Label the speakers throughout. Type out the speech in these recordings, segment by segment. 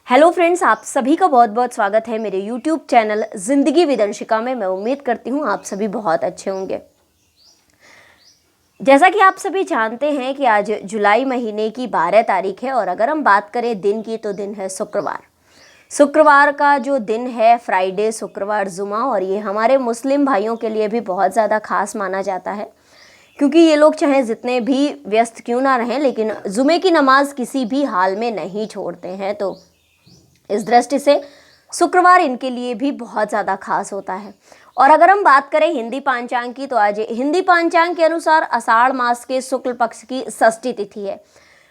Speaker 1: Hello friends, आप सभी का बहुत बहुत स्वागत है मेरे YouTube channel Zindagi with Anshika में। मैं उम्मीद करती हूँ आप सभी बहुत अच्छे होंगे। जैसा कि आप सभी जानते हैं कि आज जुलाई महीने की 12 तारीख है और अगर हम बात करें दिन की तो दिन है शुक्रवार। शुक्रवार का जो दिन है फ्राइडे, शुक्रवार जुमा, और ये हमारे मुस्लिम भाइयों के लिए भी बहुत ज़्यादा खास माना जाता है क्योंकि ये लोग चाहे जितने भी व्यस्त क्यों ना रहें लेकिन जुमे की नमाज किसी भी हाल में नहीं छोड़ते हैं। तो इस दृष्टि से शुक्रवार इनके लिए भी बहुत ज़्यादा खास होता है। और अगर हम बात करें हिंदी पांचांग की तो आज हिंदी पांचांग के अनुसार आषाढ़ मास के शुक्ल पक्ष की षष्ठी तिथि है।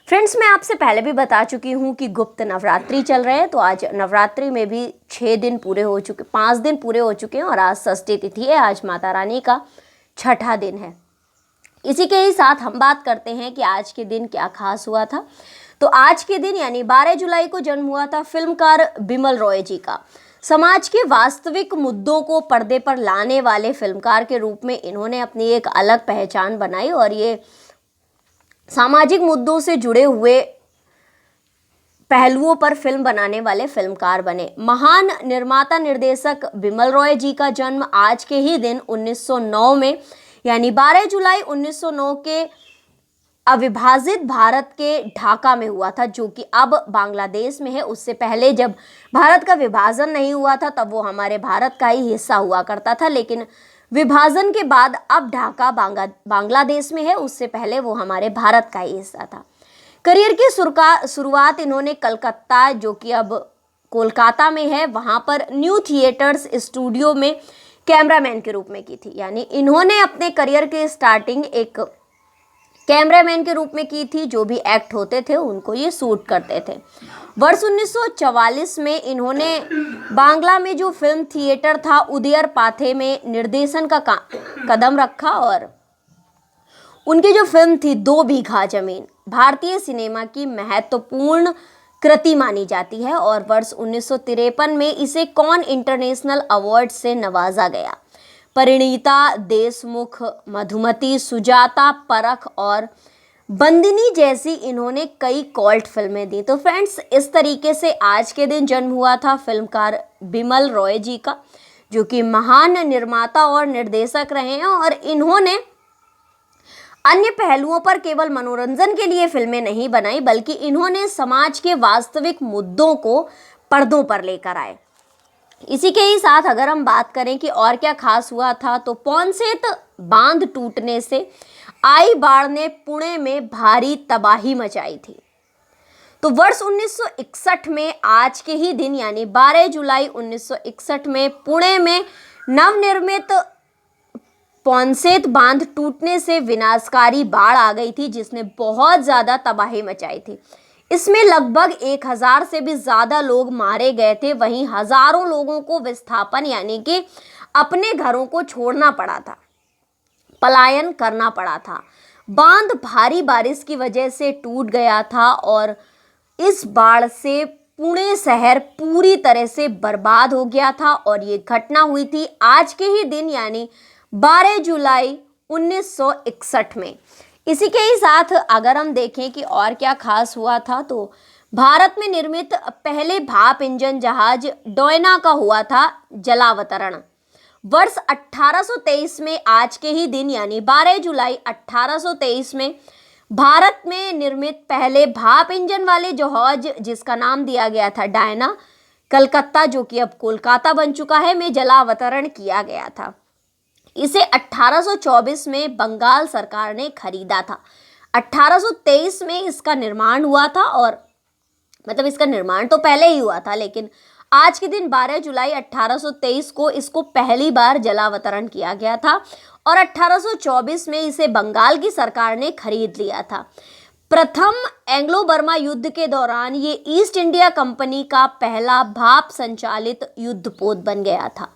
Speaker 1: फ्रेंड्स, मैं आपसे पहले भी बता चुकी हूँ कि गुप्त नवरात्रि चल रहे हैं, तो आज नवरात्रि में भी 6 दिन पूरे हो चुके, 5 दिन पूरे हो चुके हैं और आज षष्ठी तिथि है। आज माता रानी का छठा दिन है। इसी के ही साथ हम बात करते हैं कि आज के दिन क्या खास हुआ था। तो आज के दिन यानी 12 जुलाई को जन्म हुआ था फिल्मकार बिमल रॉय जी का। समाज के वास्तविक मुद्दों को पर्दे पर लाने वाले फिल्मकार के रूप में इन्होंने अपनी एक अलग पहचान बनाई और ये सामाजिक मुद्दों से जुड़े हुए पहलुओं पर फिल्म बनाने वाले फिल्मकार बने। महान निर्माता निर्देशक बिमल रॉय जी का जन्म आज के ही दिन 1909 में यानी 12 जुलाई 1909 के अविभाजित भारत के ढाका में हुआ था, जो कि अब बांग्लादेश में है। उससे पहले जब भारत का विभाजन नहीं हुआ था तब वो हमारे भारत का ही हिस्सा हुआ करता था, लेकिन विभाजन के बाद अब ढाका बांग्लादेश में है। उससे पहले वो हमारे भारत का ही हिस्सा था। करियर की शुरुआत इन्होंने कलकत्ता, जो कि अब कोलकाता में है, वहाँ पर न्यू थिएटर्स स्टूडियो में कैमरामैन के रूप में की थी। यानी इन्होंने अपने करियर की स्टार्टिंग एक कैमरामैन के रूप में की थी। जो भी एक्ट होते थे उनको ये शूट करते थे। वर्ष 1944 में इन्होंने बांग्ला में जो फिल्म थिएटर था उदयर पाथे में निर्देशन का कदम रखा और उनकी जो फिल्म थी 2 बीघा जमीन भारतीय सिनेमा की महत्वपूर्ण कृति मानी जाती है और वर्ष 1953 में इसे कौन इंटरनेशनल अवार्ड से नवाजा गया। परिणीता, देशमुख, मधुमती, सुजाता, परख और बंदिनी जैसी इन्होंने कई कॉल्ट फिल्में दी। तो फ्रेंड्स, इस तरीके से आज के दिन जन्म हुआ था फिल्मकार बिमल रॉय जी का, जो कि महान निर्माता और निर्देशक रहे हैं और इन्होंने अन्य पहलुओं पर केवल मनोरंजन के लिए फिल्में नहीं बनाई बल्कि इन्होंने समाज के वास्तविक मुद्दों को पर्दों पर लेकर आए। इसी के ही साथ अगर हम बात करें कि और क्या खास हुआ था तो पौनसेत बांध टूटने से आई बाढ़ ने पुणे में भारी तबाही मचाई थी। तो वर्ष 1961 में आज के ही दिन यानी 12 जुलाई 1961 में पुणे में नवनिर्मित पौनसेत बांध टूटने से विनाशकारी बाढ़ आ गई थी, जिसने बहुत ज्यादा तबाही मचाई थी। इसमें लगभग 1000 से भी ज्यादा लोग मारे गए थे। वहीं हजारों लोगों को विस्थापन यानी कि अपने घरों को छोड़ना पड़ा था, पलायन करना पड़ा था। बांध भारी बारिश की वजह से टूट गया था और इस बाढ़ से पुणे शहर पूरी तरह से बर्बाद हो गया था और ये घटना हुई थी आज के ही दिन यानी 12 जुलाई 1961 में। इसी के ही साथ अगर हम देखें कि और क्या खास हुआ था तो भारत में निर्मित पहले भाप इंजन जहाज डोयना का हुआ था जलावतरण। वर्ष 1823 में आज के ही दिन यानी 12 जुलाई 1823 में भारत में निर्मित पहले भाप इंजन वाले जहाज, जिसका नाम दिया गया था डायना, कलकत्ता, जो कि अब कोलकाता बन चुका है, में जलावतरण किया गया था। इसे 1824 में बंगाल सरकार ने खरीदा था। 1823 में इसका निर्माण हुआ था और मतलब इसका निर्माण तो पहले ही हुआ था, लेकिन आज के दिन 12 जुलाई 1823 को इसको पहली बार जलावतरण किया गया था और 1824 में इसे बंगाल की सरकार ने खरीद लिया था। प्रथम एंग्लो बर्मा युद्ध के दौरान ये ईस्ट इंडिया कंपनी का पहला भाप संचालित युद्धपोत बन गया था।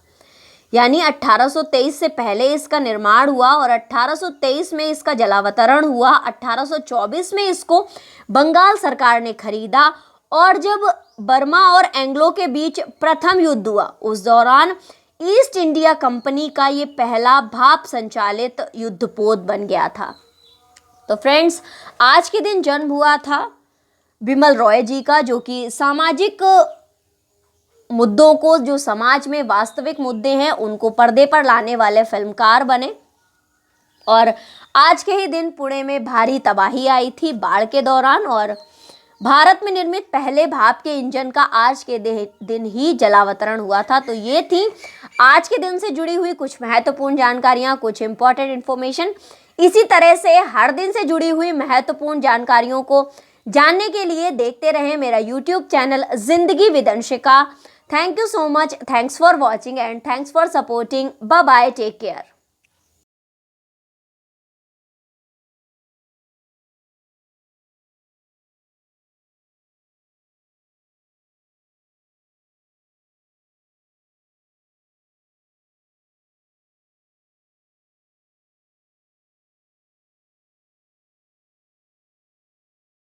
Speaker 1: यानी 1823 से पहले इसका निर्माण हुआ और 1823 में इसका जलावतरण हुआ। 1824 में इसको बंगाल सरकार ने खरीदा और जब बर्मा और एंग्लो के बीच प्रथम युद्ध हुआ उस दौरान ईस्ट इंडिया कंपनी का ये पहला भाप संचालित युद्धपोत बन गया था। तो फ्रेंड्स, आज के दिन जन्म हुआ था बिमल रॉय जी का, जो कि सामाजिक मुद्दों को, जो समाज में वास्तविक मुद्दे हैं उनको पर्दे पर लाने वाले फिल्मकार बने। और आज के ही दिन पुणे में भारी तबाही आई थी बाढ़ के दौरान, और भारत में निर्मित पहले भाप के इंजन का आज के दिन ही जलावतरण हुआ था। तो ये थी आज के दिन से जुड़ी हुई कुछ महत्वपूर्ण जानकारियां, कुछ इंपॉर्टेंट इन्फॉर्मेशन। इसी तरह से हर दिन से जुड़ी हुई महत्वपूर्ण जानकारियों को जानने के लिए देखते रहें मेरा YouTube channel Zindagi with Anshika. Thank you so much, thanks for watching and thanks for supporting. Bye bye, take care.